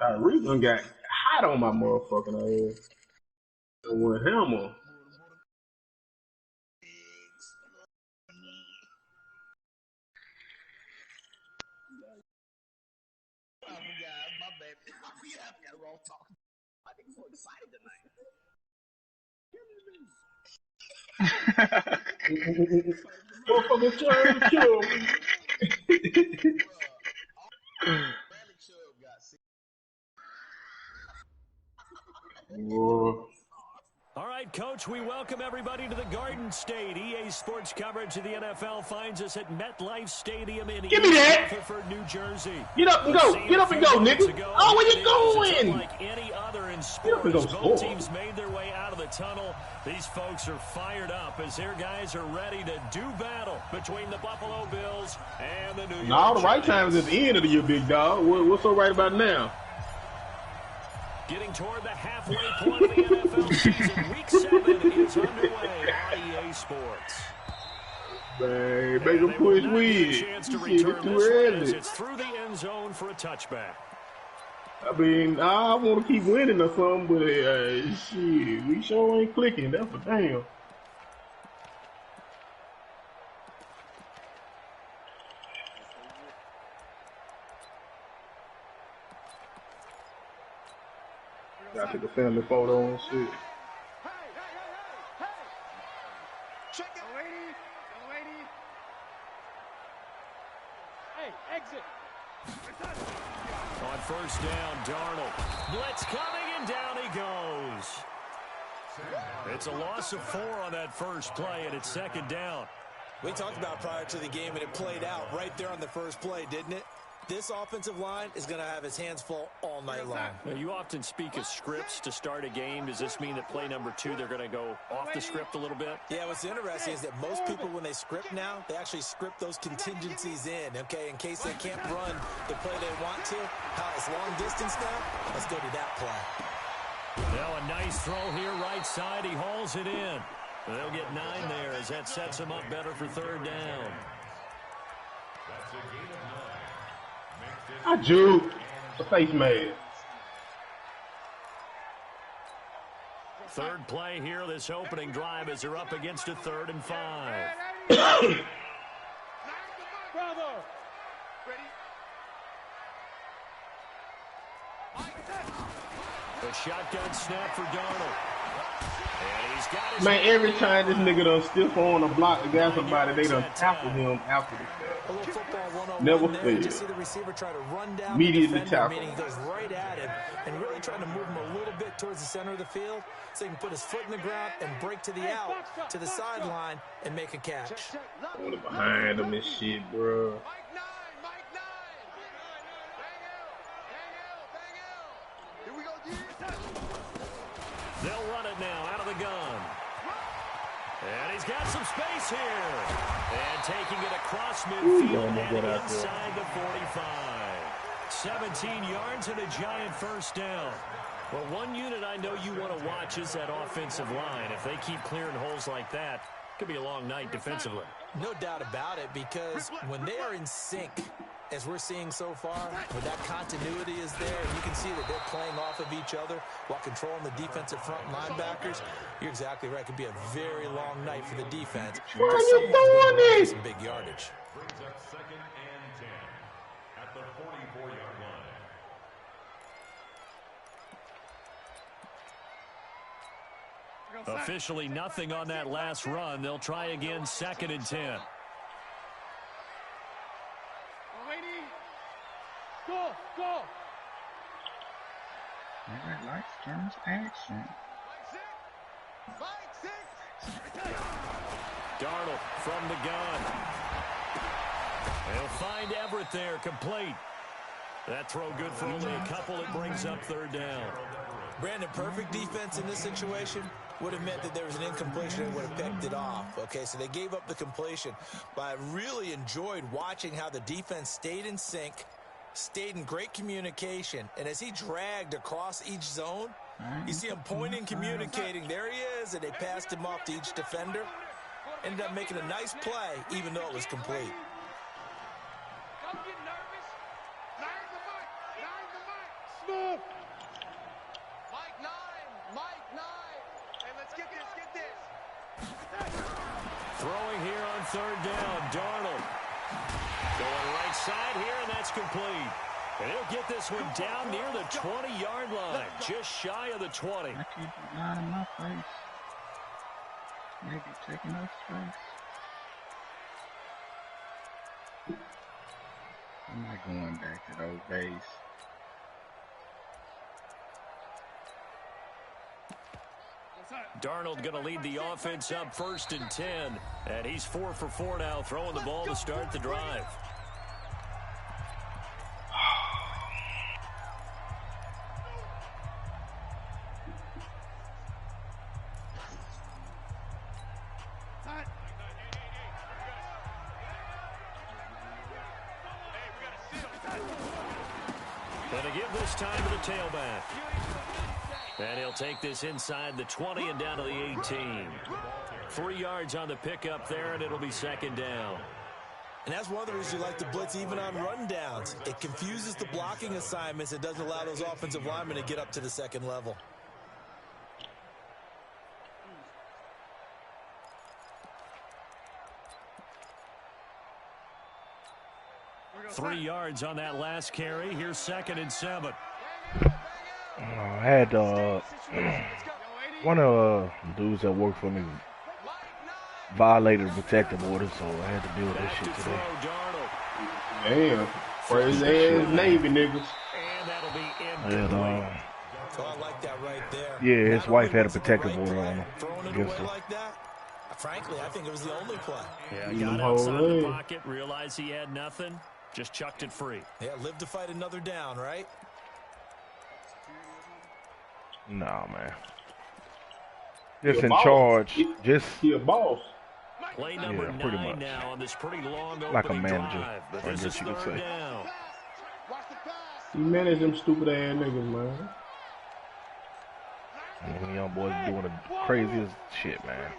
Tyreek done got hot on my motherfucking ass. And went hammer. Motherfucking turn kill me. Whoa. All right, Coach, we welcome everybody to the Garden State. EA Sports coverage of the NFL finds us at MetLife Stadium in East Rutherford, New Jersey. Get up and go. Get up and go, nigga. Oh, where you going? Like any other in sports, both teams made their way out of the tunnel. These folks are fired up as their guys are ready to do battle between the Buffalo Bills and the New York Giants. No, the right time is at the end of the year, big dog. What's so right about now? Getting toward the halfway point of the NFL season. Week 7 is underway on EA Sports. Man, make a push win. Chance to return this one as it's through the end zone for a touchback. I mean, I want to keep winning or something, but shit, we sure ain't clicking. That's for damn. Gotta take a family photo and shit. Check it. Go lady. Hey, exit. On first down, Darnold. Blitz coming, and down he goes. It's a loss of 4 on that first play, and it's second down. We talked about prior to the game, and it played out right there on the first play, didn't it? This offensive line is going to have his hands full all night long. Now, you often speak of scripts to start a game. Does this mean that play number 2, they're going to go off the script a little bit? Yeah, what's interesting is that most people, when they script now, they actually script those contingencies in, okay, in case they can't run the play they want to. How it's long distance now? Let's go to that play. Now a nice throw here, right side. He hauls it in. They'll get 9 there as that sets him up better for third down. I juke. The face mask. Third play here, this opening drive, as they're up against a 3rd and 5. A shotgun snap for Darnold. And he's got his every time this nigga done stiff on a block to got somebody, they done tackle him after the fact. A little football 101 Never there. failed. You just see the receiver try to run down Immediately the defender, tackle. meaning he goes right at him and really trying to move him a little bit towards the center of the field so he can put his foot in the ground and break to the out, to the sideline, and make a catch. Going behind him and shit, bro. They'll run it now out of the gun. And he's got some space here. And taking it across midfield and inside the 45. 17 yards and a giant first down. Well, one unit I know you want to watch is that offensive line. If they keep clearing holes like that, it could be a long night defensively. No doubt about it, because when they are in sync, as we're seeing so far, where that continuity is there, and you can see that they're playing off of each other while controlling the defensive front linebackers, you're exactly right. It could be a very long night for the defense. Why are you doing this? Some big yardage. Brings up 2nd and 10 at the 44-yard line. Officially nothing on that last run. They'll try again, 2nd and 10. Go! Red lights turns action. Darnold from the gun. They'll find Everett there, complete. That throw good for only a couple. It brings up 3rd down. Brandon, perfect defense in this situation would have meant that there was an incompletion and would have picked it off. Okay, so they gave up the completion. But I really enjoyed watching how the defense stayed in sync, stayed in great communication, and as he dragged across each zone, you see him pointing, communicating. There he is, and they passed him off to each defender. Ended up making a nice play, even though it was complete. Mike 9. Hey, let's get this. Throwing here on third down, Darnold. Going right side here, and that's complete. And he'll get this one down near the 20-yard line, just shy of the 20. I keep it out of my face. Maybe taking up space. I'm not going back to those days. Darnold going to lead the offense up 1st and 10. And he's 4 for 4 now, throwing the ball to start the drive. And to give this time to the tailback. And he'll take this inside the 20 and down to the 18. 3 yards on the pickup there, and it'll be 2nd down. And that's one of the reasons you like to blitz even on run downs. It confuses the blocking assignments. It doesn't allow those offensive linemen to get up to the second level. Three yards on that last carry. Here's 2nd and 7. I had one of the dudes that worked for me violated the protective order, so I had to deal with that shit today. Damn. Crazy ass Navy niggas. And that'll be And, So I like that right there. yeah, his Not wife only had a was it protective the right order play, on him throwing it against away her. like that, frankly, I think it was the only play. Yeah, got outside the pocket, realized he had nothing, just chucked it free. Yeah, live to fight another down, right? Nah, man. He a Just in boss. charge. He a boss. Play number Yeah, pretty 9 much. now on this pretty long Like a opening manager, drive. But I this guess is you could 3rd say. down. He managed them stupid ass niggas, man. And them young boys doing the craziest shit, man.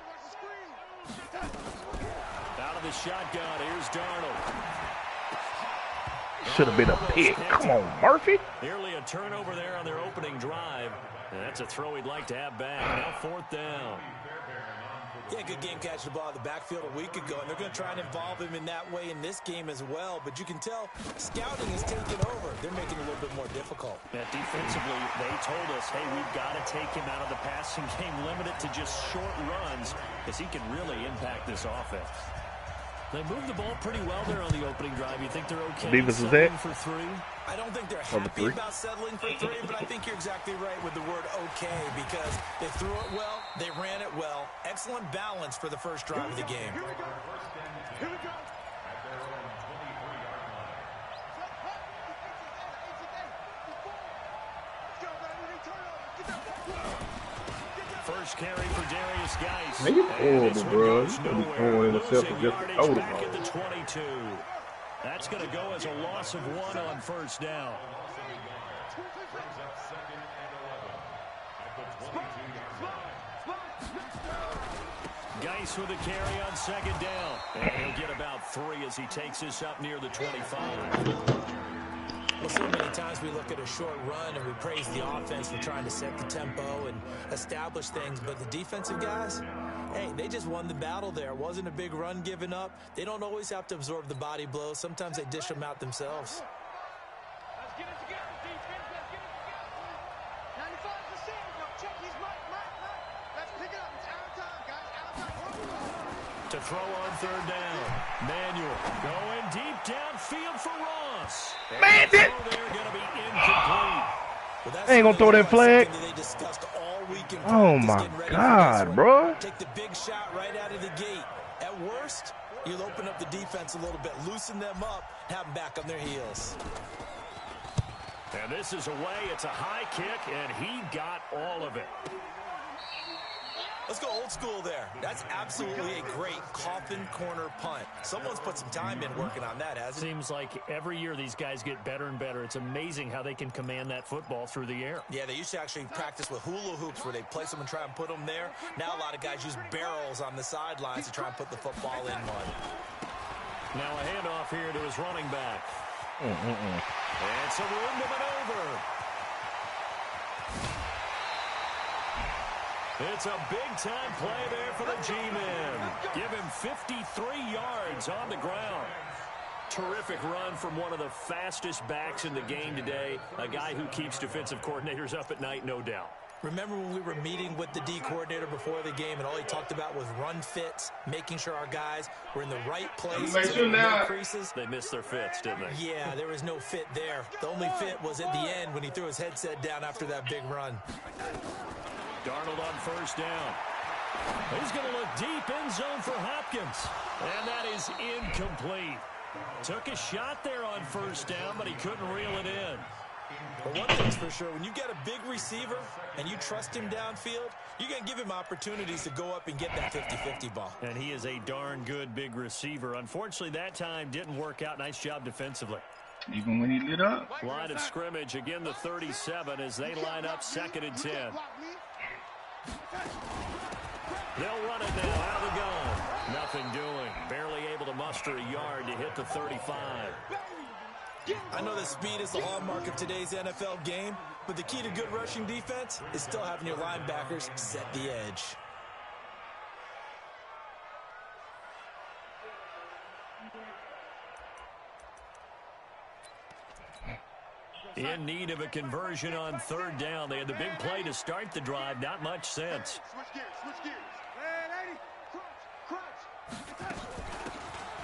Out of the shotgun, here's Darnold. Should have been a pick. Come on, Murphy. Nearly a turnover there on their opening drive. And that's a throw he'd like to have back. Now 4th down. Yeah, good game catching the ball in the backfield a week ago, and they're going to try and involve him in that way in this game as well. But you can tell scouting is taking over. They're making it a little bit more difficult. Yeah, defensively, they told us, hey, we've got to take him out of the passing game, limit it to just short runs, because he can really impact this offense. They moved the ball pretty well there on the opening drive. You think they're okay Defense is settling that? for 3? I don't think they're Number happy 3. about settling for 3, but I think you're exactly right with the word okay, because they threw it well, they ran it well. Excellent balance for the first drive of the game. First carry for Darius Geis. Man, you And this horrible, one bro. goes You gonna be nowhere. throwing yourself Losing just to yardage throw the back ball. at the 22. That's going to go as a loss of 1 on 1st down. Geis with a carry on 2nd down. And he'll get about 3 as he takes this up near the 25. Well, so many times we look at a short run and we praise the offense for trying to set the tempo and establish things, but the defensive guys, hey, they just won the battle there. It wasn't a big run given up. They don't always have to absorb the body blows. Sometimes they dish them out themselves. Let's get it together, defense. Let's get it together. 95%. No, check his right. Let's pick it up. It's out of time, guys. Out of time. To throw on 3rd down. Manuel going deep downfield for Ross. Man, they're going to be incomplete. Well, They ain't gonna throw that flag. That they discussed all week in Oh practice, my getting ready for God, this one. bro. Take the big shot right out of the gate. At worst, you'll open up the defense a little bit, loosen them up, have them back on their heels. And this is away. It's a high kick, and he got all of it. Let's go old school there. That's absolutely a great coffin corner punt. Someone's put some time in working on that, hasn't it? Seems like every year these guys get better and better. It's amazing how they can command that football through the air. Yeah, they used to actually practice with hula hoops where they place them and try and put them there. Now a lot of guys use barrels on the sidelines to try and put the football in one. Now a handoff here to his running back. And some room to maneuver. It's a big-time play there for the G-men. Give him 53 yards on the ground. Terrific run from one of the fastest backs in the game today. A guy who keeps defensive coordinators up at night, no doubt. Remember when we were meeting with the D coordinator before the game and all he talked about was run fits, making sure our guys were in the right place. Creases. They missed their fits, didn't they? Yeah, there was no fit there. The only fit was at the end when he threw his headset down after that big run. Darnold on first down. He's going to look deep end zone for Hopkins. And that is incomplete. Took a shot there on first down, but he couldn't reel it in. But one thing's for sure, when you got a big receiver and you trust him downfield, you're going to give him opportunities to go up and get that 50-50 ball. And he is a darn good big receiver. Unfortunately, that time didn't work out. Nice job defensively. Even when he lit up. Line of scrimmage, again the 37 as they line up 2nd and 10. They'll run it now out of the gun. Nothing doing. Barely able to muster a yard to hit the 35. I know that speed is the hallmark of today's NFL game, but the key to good rushing defense is still having your linebackers set the edge. In need of a conversion on 3rd down. They had the big play to start the drive. Not much sense.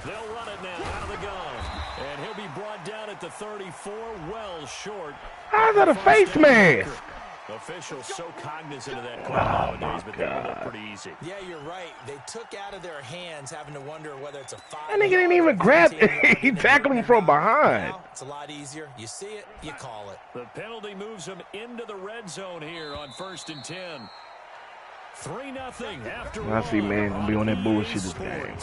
They'll run it now out of the gun. And he'll be brought down at the 34, well short. How's that a face mask? Officials so cognizant of that call nowadays, but they look pretty easy. Yeah, you're right. They took out of their hands having to wonder whether it's a 5. That nigga didn't even grab it. He tackled him from behind. Now, it's a lot easier. You see it, you call it. The penalty moves him into the red zone here on 1st and 10. 3-0 after I see, man, gonna be on that bullshit this game, man.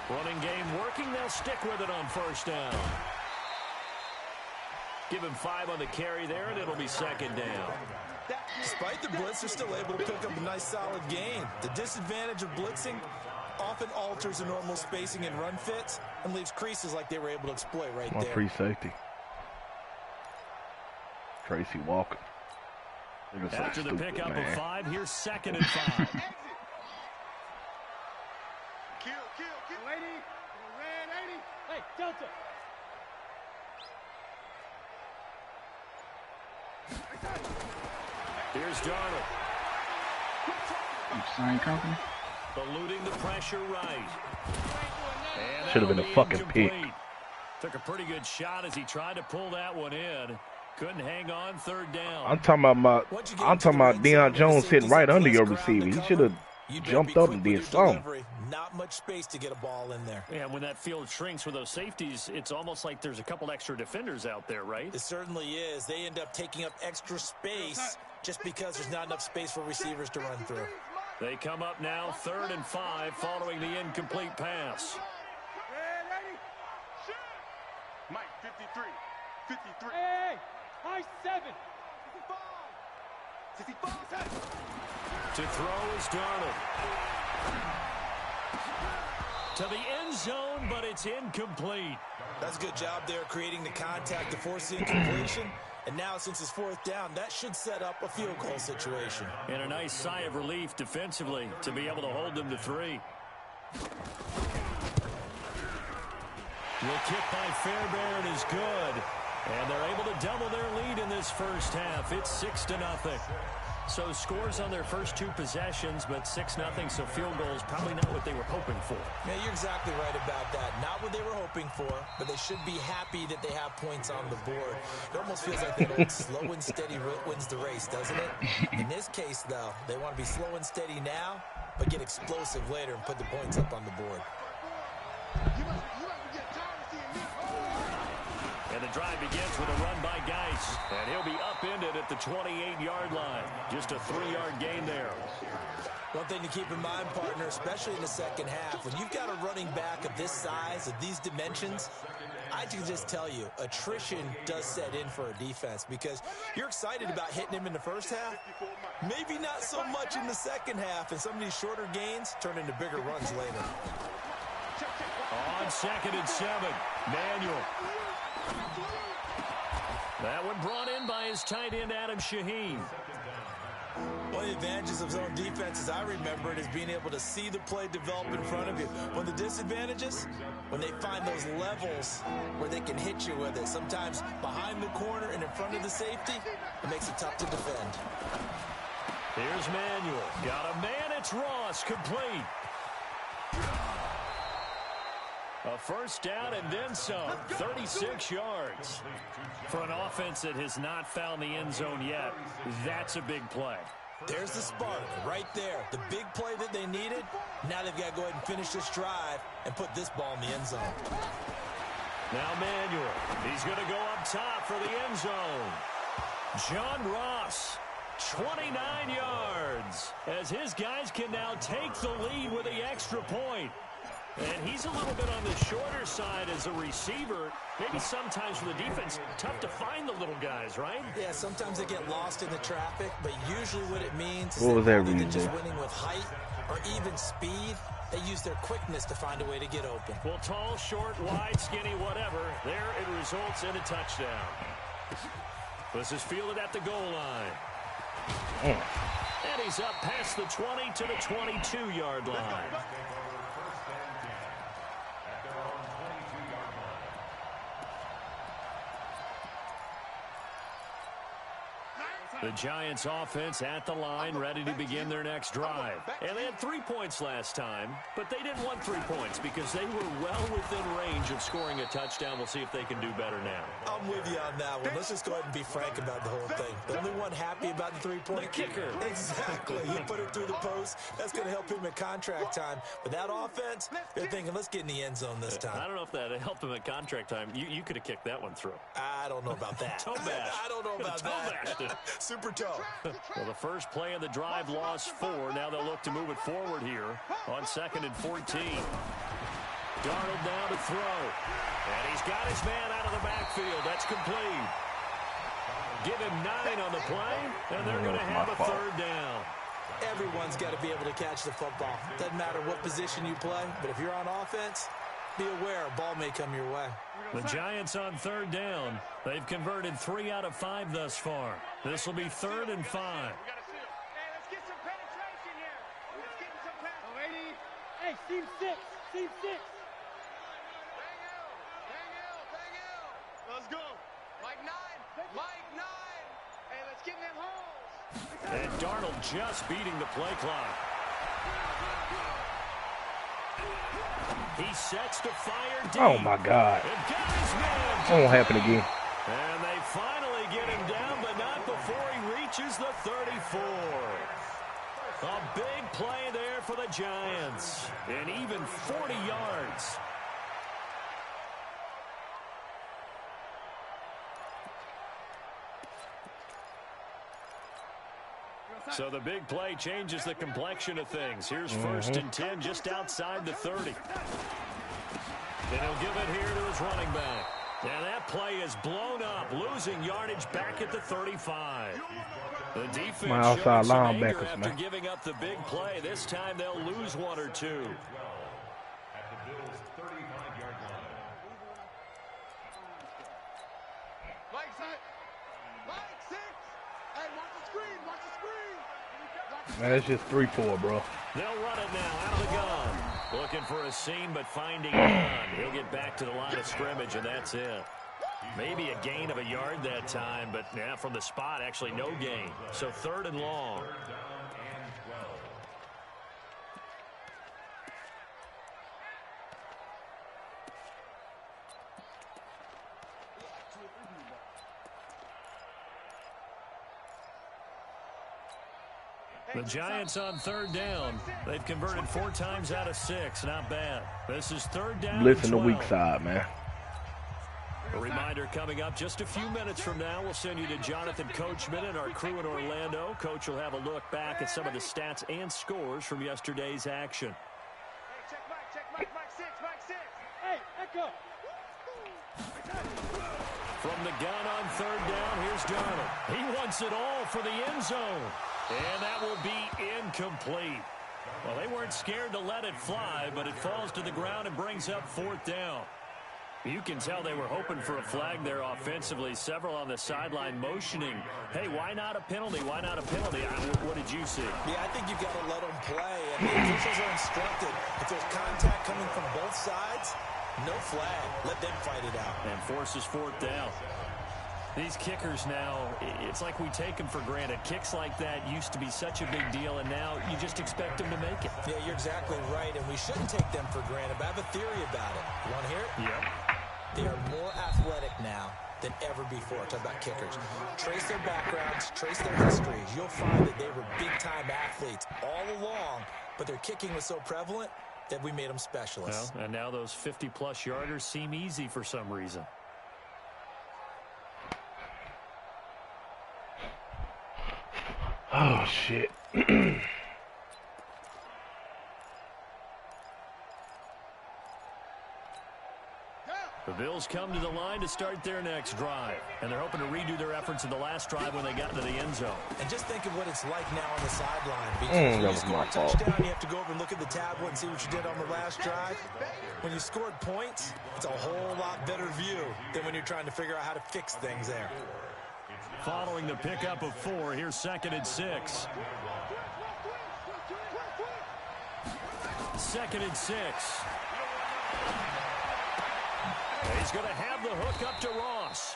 Running game working. They'll stick with it on 1st down. Give him 5 on the carry there, and it'll be 2nd down. Despite the blitz, they're still able to pick up a nice solid gain. The disadvantage of blitzing often alters the normal spacing and run fits and leaves creases like they were able to exploit right there. Free safety. Tracy Walker. After the pickup of 5, here's 2nd and 5. Hey, Delta. Here's Darnold. Same company. Eluding the pressure right. Should have been a fucking pick. Took a pretty good shot as he tried to pull that one in. Couldn't hang on 3rd down. I'm talking about Deion Jones sitting right under your receiver. He should have jumped up and did something. Not much space to get a ball in there. Yeah, when that field shrinks with those safeties, it's almost like there's a couple extra defenders out there, right? It certainly is. They end up taking up extra space just because there's not enough space for receivers to run through. They come up now 3rd and 5 following the incomplete pass. Mike, 53. 53. Hey, high 7. 55. To throw is Darnold. To the end zone, but it's incomplete. That's a good job there creating the contact to force the incompletion. And now, since it's 4th down, that should set up a field goal situation. And a nice sigh of relief defensively to be able to hold them to 3. The kick by Fairbairn is good. And they're able to double their lead in this first half. It's 6-0. So scores on their first 2 possessions, but 6-0, so field goals probably not what they were hoping for. Yeah, you're exactly right about that. Not what they were hoping for, but they should be happy that they have points on the board. It almost feels like that old slow and steady wins the race, doesn't it? In this case, though, they want to be slow and steady now, but get explosive later and put the points up on the board. And the drive begins with a run by Geis. And he'll be upended at the 28-yard line. Just a 3-yard gain there. One thing to keep in mind, partner, especially in the second half, when you've got a running back of this size, of these dimensions, I can just tell you, attrition does set in for a defense because you're excited about hitting him in the first half. Maybe not so much in the second half, and some of these shorter gains turn into bigger runs later. On 2nd and 7, Manuel. That one brought in by his tight end, Adam Shaheen. One of the advantages of zone defense, as I remember it, is being able to see the play develop in front of you. One of the disadvantages, when they find those levels where they can hit you with it, sometimes behind the corner and in front of the safety, it makes it tough to defend. Here's Manuel. Got a man, it's Ross, complete. A first down and then some, 36 yards. For an offense that has not found the end zone yet, that's a big play. There's the spark right there. The big play that they needed. Now they've got to go ahead and finish this drive and put this ball in the end zone. Now Manuel. He's going to go up top for the end zone. John Ross, 29 yards, as his guys can now take the lead with the extra point. And he's a little bit on the shorter side as a receiver. Maybe sometimes for the defense, tough to find the little guys, right? Yeah, sometimes they get lost in the traffic, but usually what it means is what was that rather than just reason? winning with height or even speed, they use their quickness to find a way to get open. Well, tall, short, wide, skinny, whatever, there it results in a touchdown. This is fielded at the goal line. And he's up past the 20 to the 22-yard line. The Giants offense at the line, ready to begin their next drive. And they had 3 points last time, but they didn't want 3 points because they were well within range of scoring a touchdown. We'll see if they can do better now. I'm with you on that one. Let's just go ahead and be frank about the whole thing. The only one happy about the three-point The kicker. Exactly. He put it through the post. That's going to help him at contract time. But that offense, they're thinking, let's get in the end zone this time. I don't know if that helped him at contract time. You could have kicked that one through. I don't know about that. Toe bash. I don't know about that. Super toe. Well, the first play of the drive lost 4. Now they'll look to move it forward here on 2nd and 14. Darnold now to throw. And he's got his man out of the backfield. That's complete. Give him 9 on the play, and they're going to have a third down. Everyone's got to be able to catch the football. Doesn't matter what position you play, but if you're on offense, be aware a ball may come your way. The Giants on third down. They've converted 3 out of 5 thus far. This will be 3rd and 5. Hey, let's get some penetration here. Let's get some penetration. Hey, team 6. Team 6. Bang out. Let's go. Mike 9. Mike 9. Hey, let's get in them holes. And Darnold just beating the play clock. He sets to fire deep. Oh my God. That won't happen again. And they finally get him down, but not before he reaches the 34. A big play there for the Giants. And even 40 yards. So the big play changes the complexion of things. Here's 1st and 10 just outside the 30. And he'll give it here to his running back. And that play is blown up, losing yardage back at the 35. The defense My outside showing some anger linebackers, after man. giving up the big play. This time they'll lose 1 or 2. At the Bills' 35-yard line. Mike 6. Mike 6. Hey, watch the screen. Watch the screen. Man, it's just 3-4, bro. They'll run it now out of the gun. Looking for a seam, but finding none. He'll get back to the line of scrimmage, and that's it. Maybe a gain of a yard that time, but yeah, from the spot, actually no gain. So 3rd and long. The Giants on 3rd down. They've converted 4 times out of 6. Not bad. This is 3rd down. Blitzing the weak side, man. A reminder coming up just a few minutes from now. We'll send you to Jonathan Coachman and our crew in Orlando. Coach will have a look back at some of the stats and scores from yesterday's action. Hey, check Mike. Check Mike. Mike 6. Mike 6. Hey, echo. From the gun on third down, here's Darnold. He wants it all for the end zone. And that will be incomplete. Well, they weren't scared to let it fly, but it falls to the ground and brings up fourth down. You can tell they were hoping for a flag there offensively. Several on the sideline motioning, hey, why not a penalty? Why not a penalty? What did you see? Yeah, I think you've got to let them play. And the officials are instructed, if there's contact coming from both sides, no flag. Let them fight it out. And forces fourth down. These kickers now, it's like we take them for granted. Kicks like that used to be such a big deal, and now you just expect them to make it. Yeah, you're exactly right, and we shouldn't take them for granted. But I have a theory about it. You want to hear it? Yep. They are more athletic now than ever before. Talk about kickers. Trace their backgrounds, trace their histories. You'll find that they were big-time athletes all along, but their kicking was so prevalent that we made them specialists. Well, and now those 50-plus yarders seem easy for some reason. Oh, shit. The Bills come to the line to start their next drive, and they're hoping to redo their efforts in the last drive when they got into the end zone. And just think of what it's like now on the sideline. Because when you score a touchdown, you have to go over and look at the tablet and see what you did on the last drive. When you scored points, it's a whole lot better view than when you're trying to figure out how to fix things there. Following the pickup of 4, here's 2nd and 6. 2nd and 6. He's going to have the hook up to Ross.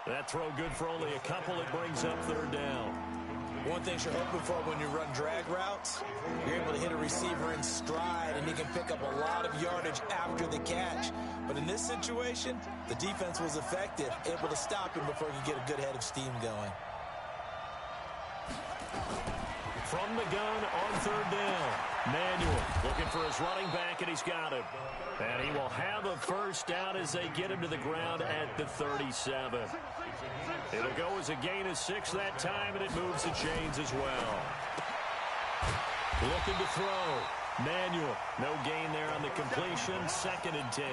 That throw good for only a couple. It brings up third down. One thing you're hoping for when you run drag routes, you're able to hit a receiver in stride, and he can pick up a lot of yardage after the catch. But in this situation, the defense was effective, able to stop him before he could get a good head of steam going. From the gun on third down, Manuel looking for his running back, and he's got him. And he will have a first down as they get him to the ground at the 37. It'll go as a gain of 6 that time, and it moves the chains as well. Looking to throw. Manuel, no gain there on the completion, 2nd and 10.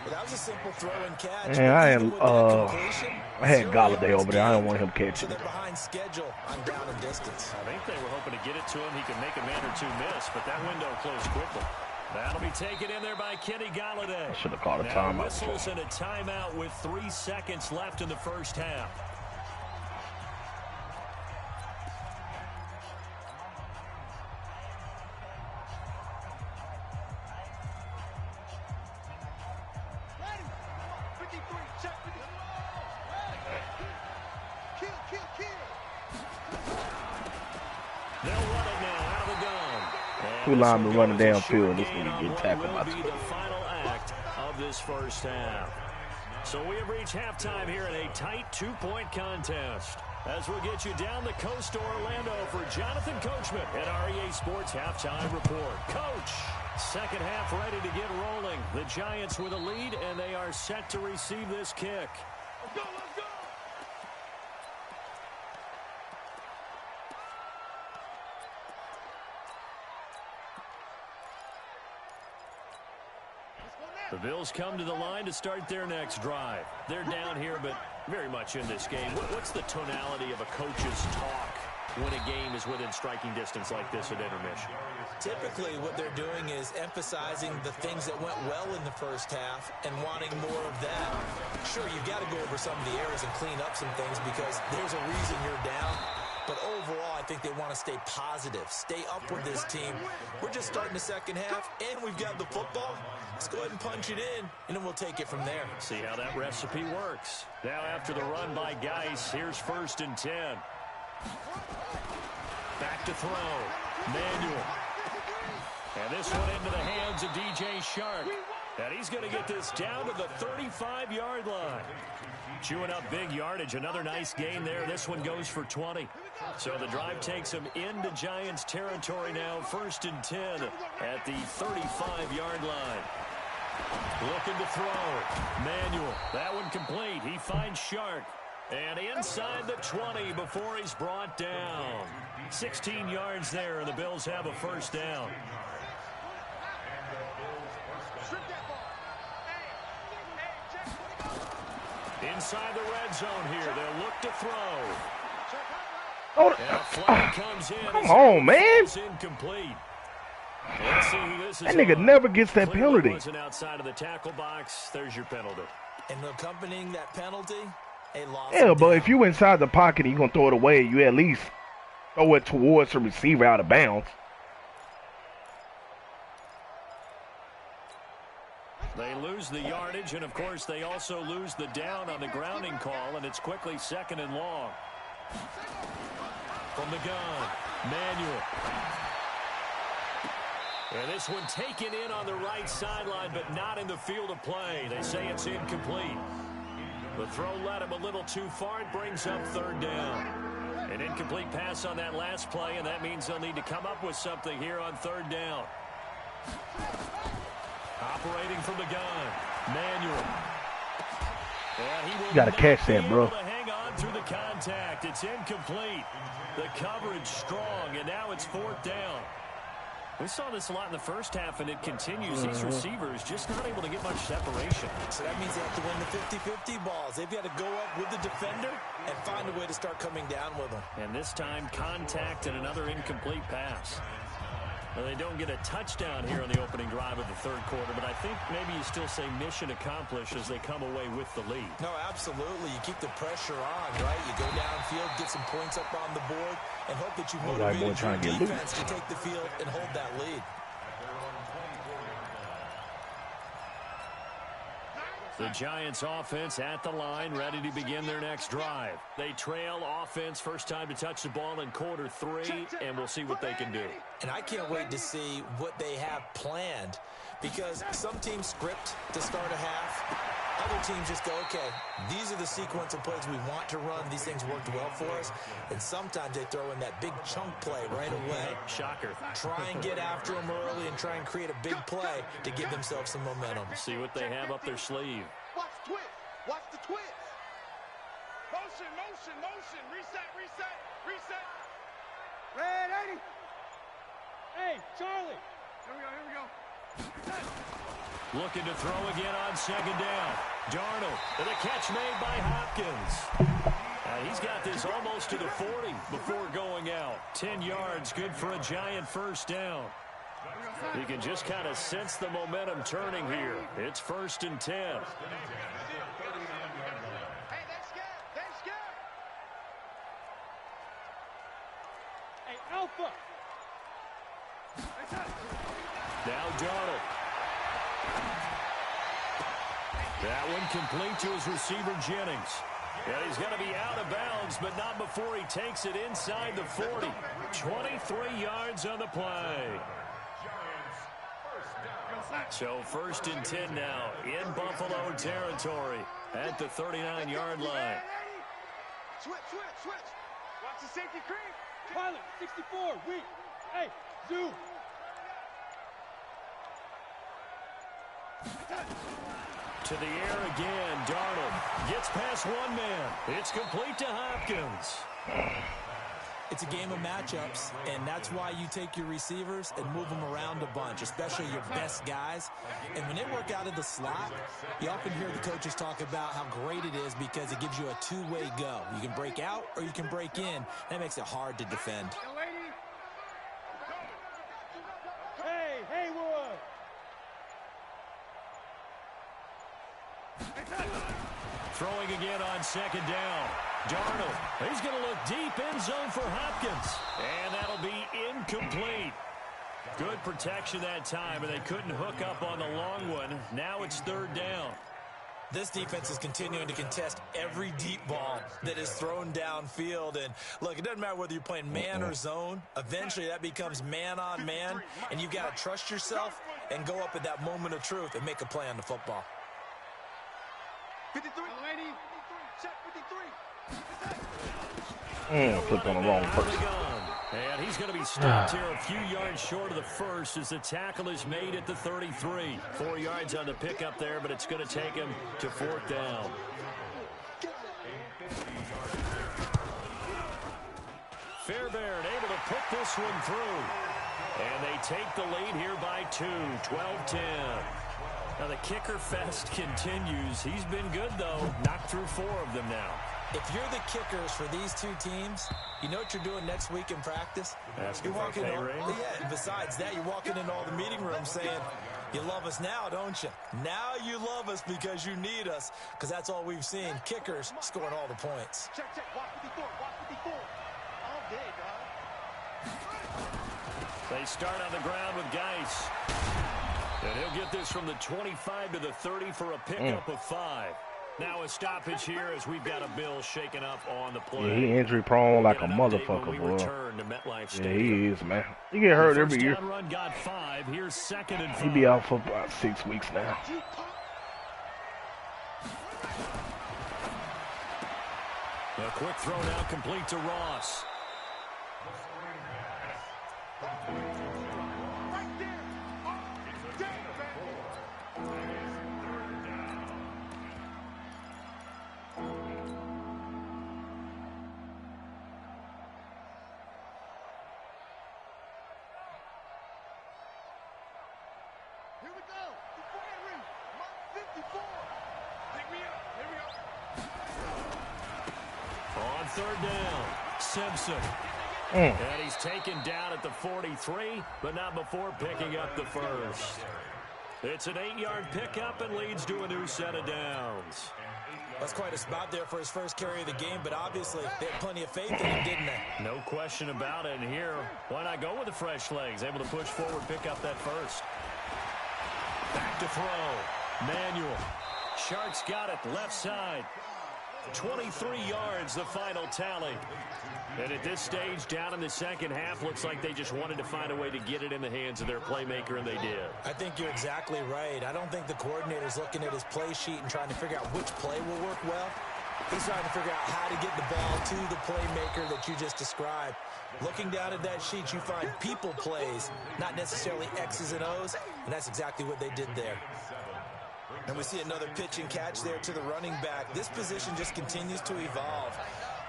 Well, that was a simple throw and catch. Man, I had Galladay over there. I don't want him catching. So they're behind schedule on down and distance. I think they were hoping to get it to him. He could make a man or two miss, but that window closed quickly. That'll be taken in there by Kenny Galladay. Should have called a timeout. timeout. Whistles and a timeout with 3 seconds left in the first half. Two linemen running downfield. This nigga getting tackled by 2. Will be the final act of this first half. So we have reached halftime here in a tight 2-point contest. As we'll get you down the coast to Orlando for Jonathan Coachman at REA Sports Halftime Report. Coach, second half ready to get rolling. The Giants with a lead, and they are set to receive this kick. Let's go, let's go! The Bills come to the line to start their next drive. They're down here, but very much in this game. What's the tonality of a coach's talk when a game is within striking distance like this at intermission? Typically, what they're doing is emphasizing the things that went well in the first half and wanting more of that. Sure, you've got to go over some of the errors and clean up some things because there's a reason you're down. But overall, I think they want to stay positive, stay up with this team. We're just starting the second half, and we've got the football. Let's go ahead and punch it in, and then we'll take it from there. See how that recipe works. Now after the run by Geis, here's 1st and 10. Back to throw. Manuel. And this one into the hands of DJ Shark. And he's going to get this down to the 35-yard line. Chewing up big yardage. Another nice gain there. This one goes for 20. So the drive takes him into Giants territory now. 1st and 10 at the 35-yard line. Looking to throw. Manuel. That one complete. He finds Shark. And inside the 20 before he's brought down. 16 yards there, and the Bills have a first down. Inside the red zone here. They'll look to throw. Oh, come on, man. Incomplete. Let's see who this is. That nigga on. never gets that Clearly penalty. Wasn't outside of the tackle box. There's your penalty. And accompanying that penalty, a loss. Yeah, but if you inside the pocket and you're going to throw it away, you at least throw it towards the receiver out of bounds. They lose the yardage, and, of course, they also lose the down on the grounding call, and it's quickly 2nd and long. From the gun, Manuel. And this one taken in on the right sideline, but not in the field of play. They say it's incomplete. The throw led him a little too far. It brings up 3rd down. An incomplete pass on that last play, and that means they'll need to come up with something here on 3rd down. Operating from the gun, Manuel. You got to catch that, bro. Hang on through the contact. It's incomplete. The coverage strong, and now it's 4th down. We saw this a lot in the first half, and it continues. These receivers just not able to get much separation. So that means they have to win the 50-50 balls. They've got to go up with the defender and find a way to start coming down with them. And this time, contact and another incomplete pass. Well, they don't get a touchdown here on the opening drive of the 3rd quarter, but I think maybe you still say mission accomplished as they come away with the lead. No, absolutely. You keep the pressure on, right? You go downfield, get some points up on the board, and hope that you motivate your defense to take the field and hold that lead. The Giants offense at the line, ready to begin their next drive. They trail offense, first time to touch the ball in quarter 3, and we'll see what they can do. And I can't wait to see what they have planned, because some teams script to start a half. Other teams just go, okay, these are the sequence of plays we want to run. These things worked well for us. And sometimes they throw in that big chunk play right away. Shocker. Try and get after them early and try and create a big play to give themselves some momentum. See what they have up their sleeve. Watch the twist. Watch the twist. Motion, motion, motion. Reset, reset, reset. Red 80. Hey, Charlie. Here we go. Looking to throw again on 2nd down. Darnold, and a catch made by Hopkins. He's got this almost to the 40 before going out. 10 yards, good for a Giant first down. You can just kind of sense the momentum turning here. It's 1st and 10. Hey, that's good. That's good. Hey, Alpha. Now Darnold. That one complete to his receiver, Jennings. And he's going to be out of bounds, but not before he takes it inside the 40. 23 yards on the play. So 1st and 10 now in Buffalo territory at the 39-yard line. Switch. Watch the safety creep. Pilot, 64, weak. Hey, zoom. To the air again, Darnold gets past one man. It's complete to Hopkins. It's a game of matchups, and that's why you take your receivers and move them around a bunch, especially your best guys. And when they work out of the slot, you often hear the coaches talk about how great it is because it gives you a two-way go. You can break out or you can break in. That makes it hard to defend. Hey, Haywood. Throwing again on 2nd down. Darnold, he's going to look deep in zone for Hopkins. And that'll be incomplete. Good protection that time, and they couldn't hook up on the long one. Now it's 3rd down. This defense is continuing to contest every deep ball that is thrown downfield. And, look, it doesn't matter whether you're playing man or zone. Eventually, that becomes man-on-man, and you've got to trust yourself and go up at that moment of truth and make a play on the football. 53, lady. Check 53. Clicked on the wrong person. And he's going to be stopped here a few yards short of the first as the tackle is made at the 33. 4 yards on the pickup there, but it's going to take him to 4th down. Fairbairn able to put this one through. And they take the lead here by 2, 12-10. Now the kicker fest continues. He's been good, though. Knocked through 4 of them now. If you're the kickers for these two teams, you know what you're doing next week in practice? Asking You're walking for a pay in, raise? yeah, and besides that, you're walking into all the meeting rooms saying, you love us now, don't you? Now you love us because you need us, because that's all we've seen. Kickers scoring all the points. Check, watch 54, watch 54. All day, dog. They start on the ground with Geis. And he'll get this from the 25 to the 30 for a pickup of 5. Now a stoppage here as we've got a Bill shaken up on the play. Yeah, he injury prone like a motherfucker, bro. Yeah, he is, man. He get hurt every year. Run got 5. Here's 2nd and 5. He be out for about 6 weeks now. A quick throw now complete to Ross. Here we go. Before Henry. Mark 54. Pick me up. Here we go. On 3rd down, Simpson. And he's taken down at the 43, but not before picking up the first. It's an 8-yard pickup and leads to a new set of downs. That's quite a spot there for his first carry of the game, but obviously they had plenty of faith in him, didn't they? No question about it. And here, why not go with the fresh legs? Able to push forward, pick up that first. Back to throw. Manuel. Sharks got it, left side. 23 yards, the final tally. And at this stage, down in the second half, looks like they just wanted to find a way to get it in the hands of their playmaker, and they did. I think you're exactly right. I don't think the coordinator's looking at his play sheet and trying to figure out which play will work well. He's trying to figure out how to get the ball to the playmaker that you just described. Looking down at that sheet, you find people plays, not necessarily X's and O's, and that's exactly what they did there. And we see another pitch and catch there to the running back. This position just continues to evolve.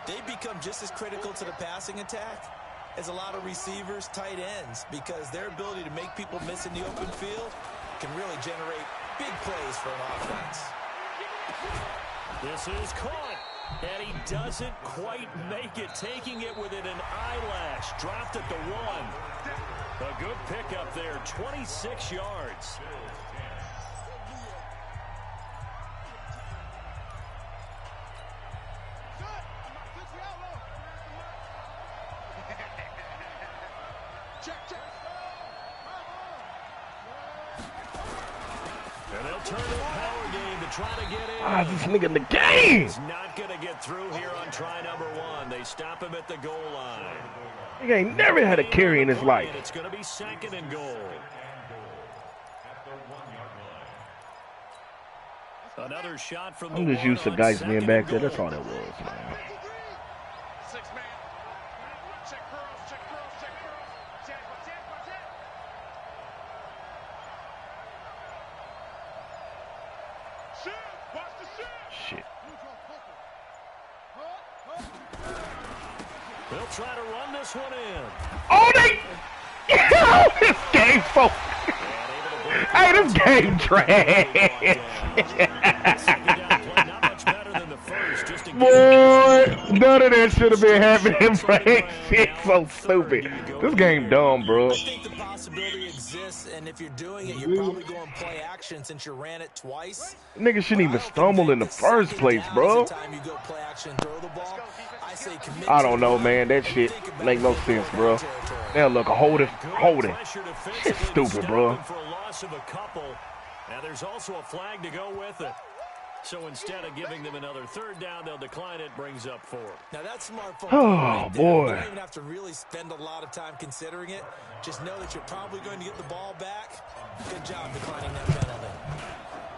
They become just as critical to the passing attack as a lot of receivers, tight ends, because their ability to make people miss in the open field can really generate big plays for an offense. This is caught, and he doesn't quite make it, taking it within an eyelash. Dropped at the 1. A good pickup there, 26 yards. And they'll turn to a power game to try to get in. This nigga in the game. He's not going to get through here on try number 1. They stop him at the goal line. He ain't never had a carry in his life. And it's going to be 2nd and goal. Another shot from the I'm just used to guys being back there. That's all that was, man. 6-man. Check curls, check curls, check curls. Check, watch it. Shoot! Watch the shoot! Shit. They'll try to run this one in. Oh, they... this game, folks. Hey, this game trash. Boy, none of that should have been happening, Frank. It's so stupid. This game dumb, bro. I think the possibility exists, and if you're doing it, you're probably going play action since you ran it twice. Nigga shouldn't even stumble in the first place, bro. I don't know, man. That shit make no sense, bro. Now look, hold it. Shit's stupid, bro. Now there's also a flag to go with it. So instead of giving them another 3rd down, they'll decline it. Brings up 4. Now that's smart. Oh, boy. You don't even have to really spend a lot of time considering it. Just know that you're probably going to get the ball back. Good job declining that penalty.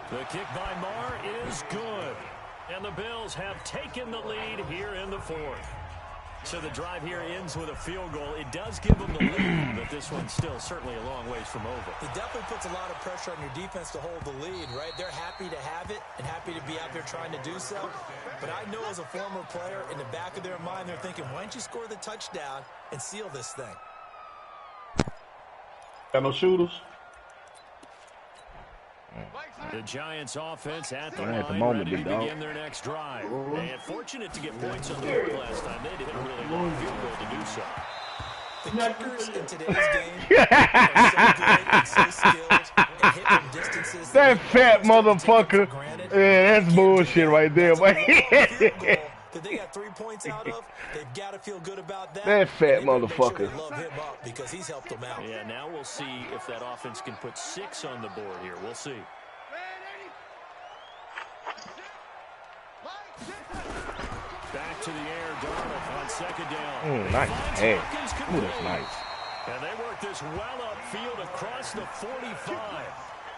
The kick by Marr is good. And the Bills have taken the lead here in the 4th. So the drive here ends with a field goal. It does give them the lead, but this one's still certainly a long ways from over. It definitely puts a lot of pressure on your defense to hold the lead, right? They're happy to have it and happy to be out there trying to do so. But I know as a former player, in the back of their mind, they're thinking, why don't you score the touchdown and seal this thing? Got no shooters? The Giants offense at the At the line, moment, ready to big dog. begin their next drive. And fortunate to get points on the board last time. They had to hit a really long field goal to do so. The kickers in today's game are so good and so skilled and hit from distances That fat almost every team motherfucker. for granted. Yeah, that's bullshit right there, That's a man. long field goal that they got 3 points out of. They've got to feel good about that. That fat And they better make sure motherfucker. they love him up because he's helped them out. Yeah, now we'll see if that offense can put 6 on the board here. We'll see. Back to the air, Darnold on second down. Nice. Hey, Hopkins ooh, that's complete. nice. And they work this well upfield across the 45.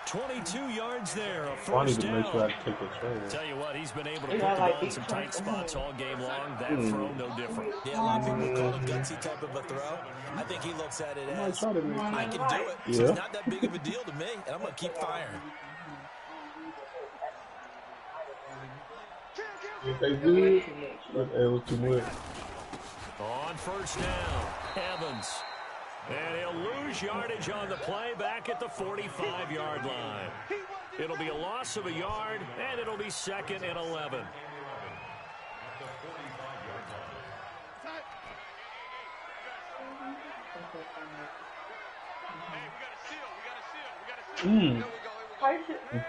22 yards there, a I first need to down. make sure I take a trade. Tell you what, he's been able to put the ball in some tight spots all game long. That throw, no different. Yeah, a lot of people call it a gutsy type of a throw. I think he looks at it as, try to make I can do it. So Yeah. it's not that big of a deal to me, and I'm going to keep firing. If they did, it was too much. On first down, Evans. And he'll lose yardage on the play back at the 45-yard line. It'll be a loss of a yard, and it'll be 2nd and 11.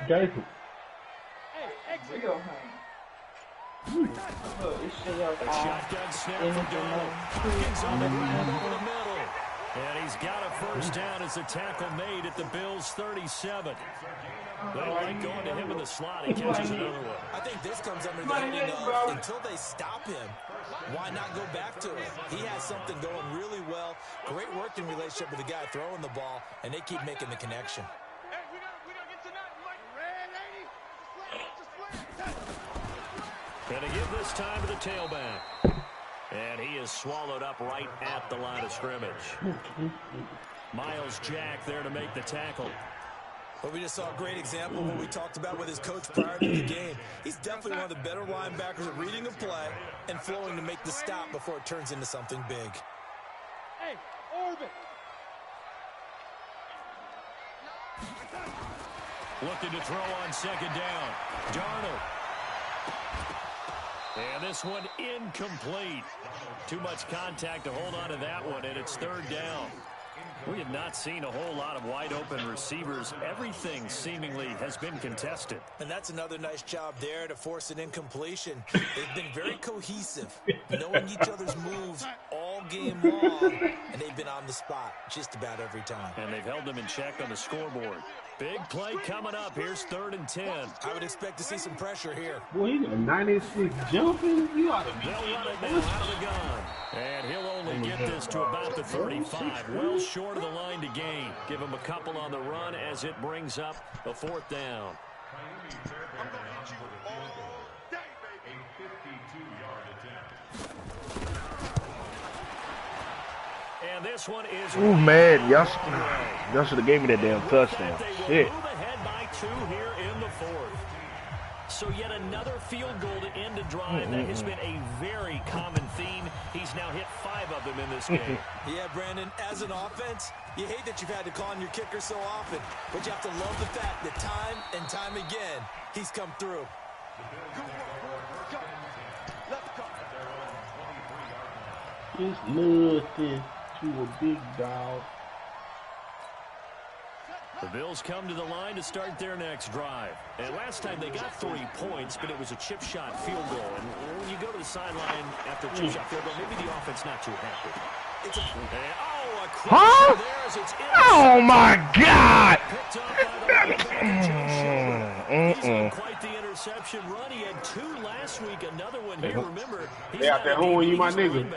Guys, A shotgun snap for Darnold. Hopkins on the ground over the middle. And he's got a first down as the tackle made at the Bills' 37. They like going to him in the slot. He catches another one. I think this comes under the heading of until they stop him, why not go back to it? He has something going really well. Great working relationship with the guy throwing the ball, and they keep making the connection. Going to give this time to the tailback. And he is swallowed up right at the line of scrimmage. Miles Jack there to make the tackle. But we just saw a great example of what we talked about with his coach prior to the game. He's definitely one of the better linebackers at reading a play and flowing to make the stop before it turns into something big. Hey, orbit. Looking to throw on second down. Darnold. And this one incomplete. Too much contact to hold on to that one, and it's 3rd down. We have not seen a whole lot of wide-open receivers. Everything seemingly has been contested. And that's another nice job there to force an incompletion. They've been very cohesive, knowing each other's moves all game long, and they've been on the spot just about every time. And they've held them in check on the scoreboard. Big play coming up. Here's 3rd and 10. I would expect to see some pressure here. boy, he got 96 jumping. You ought to be. They'll run it now out of the gun. And he'll only get this to about the 35. Well short of the line to gain. Give him a couple on the run as it brings up a 4th down. I'm going to hit you all day, baby. A 52-yard attempt. And this one is... Ooh, man, y'all should have gave me that damn touchdown. They will Shit. move ahead by 2 here in the 4th. So yet another field goal to end a drive. That has been a very common theme. He's now hit 5 of them in this game. Yeah, Brandon, as an offense, you hate that you've had to call on your kicker so often, but you have to love the fact that time and time again, he's come through. It's nothing to a big dog. The Bills come to the line to start their next drive. And last time they got 3 points, but it was a chip shot field goal. And when you go to the sideline after a chip shot field goal, maybe the offense not too happy. It's a Huh? Oh my God! Picked up by the linebacker, Joe Schobert. He's on quite the interception run. He had 2 last week, another one here. Remember, he's They out there holding you, my nigga.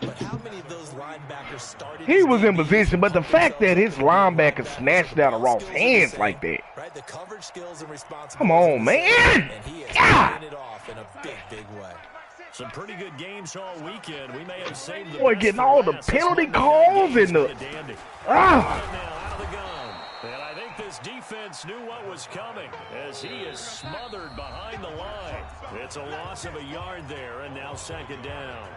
But how many of those linebackers started? He was in position, but the fact that his linebacker snatched out of Ross' hands like that. Right, the coverage skills and responsibilities. Come on, man! And he has God! taken it off in a big, big way. Some pretty good games all weekend. We may have saved the Boy, best getting for all the last. penalty This Monday night calls game has and the- been a dandy. Ah! Now out of the gun. And I think this defense knew what was coming as he is smothered behind the line. It's a loss of a yard there, and now 2nd down.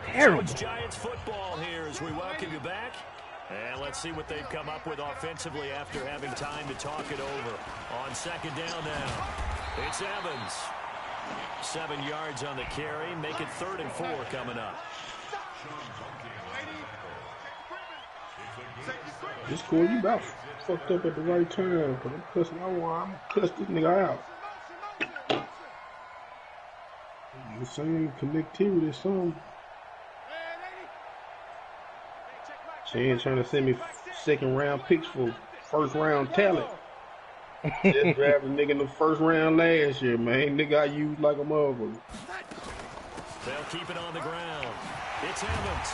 So Terrible. it's Giants football here as we welcome you back. And let's see what they've come up with offensively after having time to talk it over. On second down now, it's Evans. 7 yards on the carry. Make it 3rd and 4 coming up. This cool, you about fucked up at the right time. Cause I'm cussing. I'm gonna cuss this nigga out. The same connectivity, something. She ain't trying to send me 2nd round picks for 1st round talent. Just grabbed a nigga in the 1st round last year, man. Nigga I used like a motherfucker. They'll keep it on the ground. It's Evans.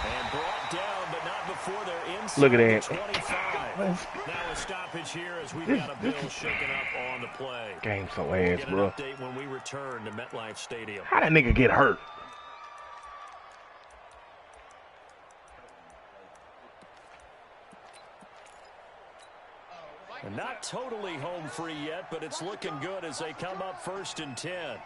And brought down, but not before they're inside. Look at that. 25. Now a stoppage here as we've got a bill shaken up on the play. Game so ass, We'll bro. get an update when we return to MetLife Stadium. How that nigga get hurt? And not totally home free yet, but it's looking good as they come up 1st and 10.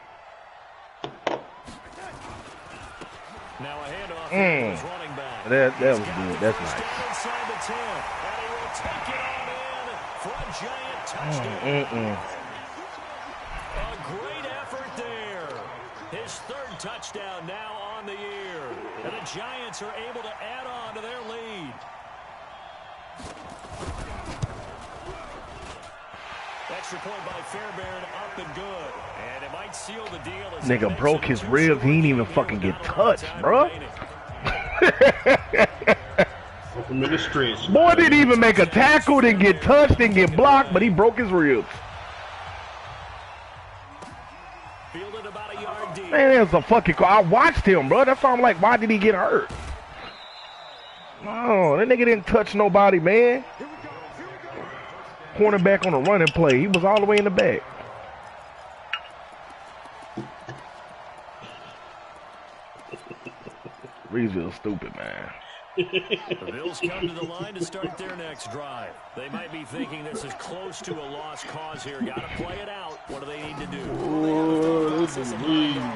Now a handoff to his running back. That was good. That's nice. Inside the 10, and he will take it on in for a giant touchdown. A great effort there. His 3rd touchdown now on the year. And the Giants are able to add on to their lead. Extra point by Fairbairn, up and good. And it might seal the deal. As Nigga broke his ribs. He didn't even fucking get touched, bro. Boy didn't even make a tackle, didn't get touched, didn't get blocked, but he broke his ribs. Fielded about a yard deep. Man, that's a fucking call. I watched him, bro. That's why I'm like, why did he get hurt? No, that nigga didn't touch nobody, man. Cornerback on a running play. He was all the way in the back. Reesville's stupid, man. The Bills come to the line to start their next drive. They might be thinking this is close to a lost cause here. Got to play it out. What do they need to do? Oh, this is me. All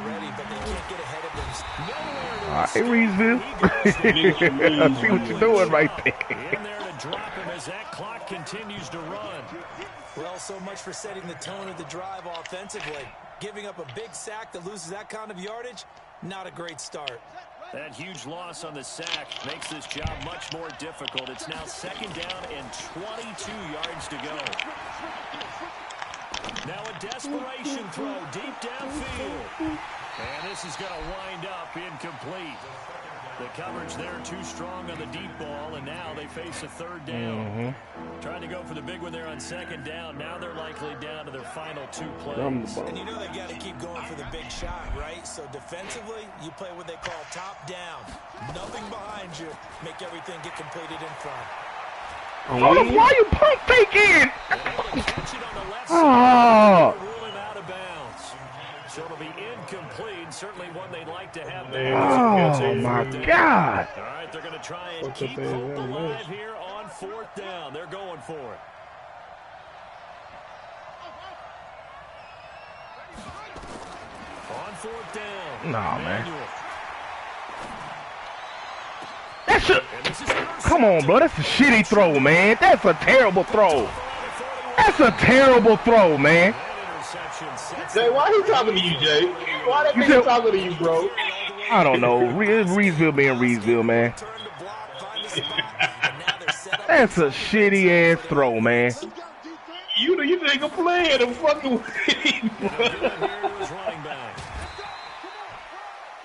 right, Reesville. I see what you're doing right there. In there to drop him as that clock continues to run. Well, so much for setting the tone of the drive offensively. Giving up a big sack that loses that kind of yardage, not a great start. That huge loss on the sack makes this job much more difficult. It's now 2nd down and 22 yards to go. Now a desperation throw deep downfield. And this is going to wind up incomplete. The coverage there too strong on the deep ball, and now they face a 3rd down. Trying to go for the big one there on 2nd down. Now they're likely down to their final 2 plays. And you know they've got to keep going for the big shot, right? So defensively, you play what they call top down. Nothing behind you. Make everything get completed in front. Why you pump faking? Oh. So it'll be incomplete. Certainly one they'd like to have. Oh, my God. All right, they're going to try and keep hope alive here on 4th down. They're going for it. On 4th down. Nah, man. That's a... Come on, bro. That's a shitty throw, man. That's a terrible throw. That's a terrible throw, man. Jay, why he talking to you, Jay? Why that nigga talking to you, bro? I don't know. It's Reesville being Reesville, man. That's a shitty ass throw, man. You nigga playing and fucking with him, bro.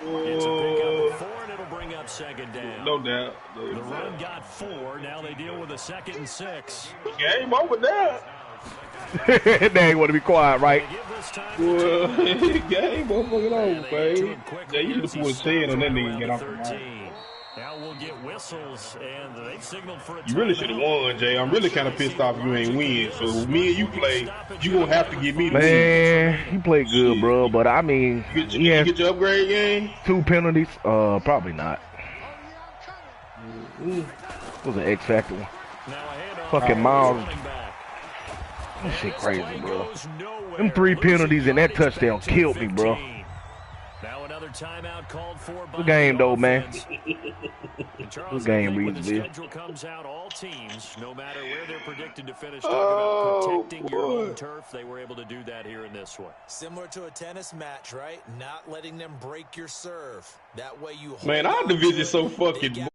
It's a pickup of 4, and it'll bring up 2nd down. No doubt. The run got 4. Now they deal with a 2nd and 6. Game over now. They want to be quiet, right? Well, game motherfucking over, baby. Yeah, you should put 10 on that nigga and get off the line. Now we'll get whistles, and they've signaled for a You really should have won, Jay. I'm really kind of pissed off you ain't win. So me and you play, you gonna have to give me the win. Man, he played good, bro. But I mean, You get your upgrade game? 2 penalties. Probably not. It was an X factor one. Fucking Miles. That shit crazy, bro. Them 3 penalties and that touchdown killed me, bro. Now another timeout called for by Good game, the though, man. offense. And Charles, Good game, I think when the Reedsville. schedule comes out, all teams, no matter where they're predicted to finish, talk Oh, about protecting your boy. home turf. They were able to do that here in this one. Similar to a tennis match, right? Not letting them break your serve. That way you hold Man, our on to division it. so They fucking got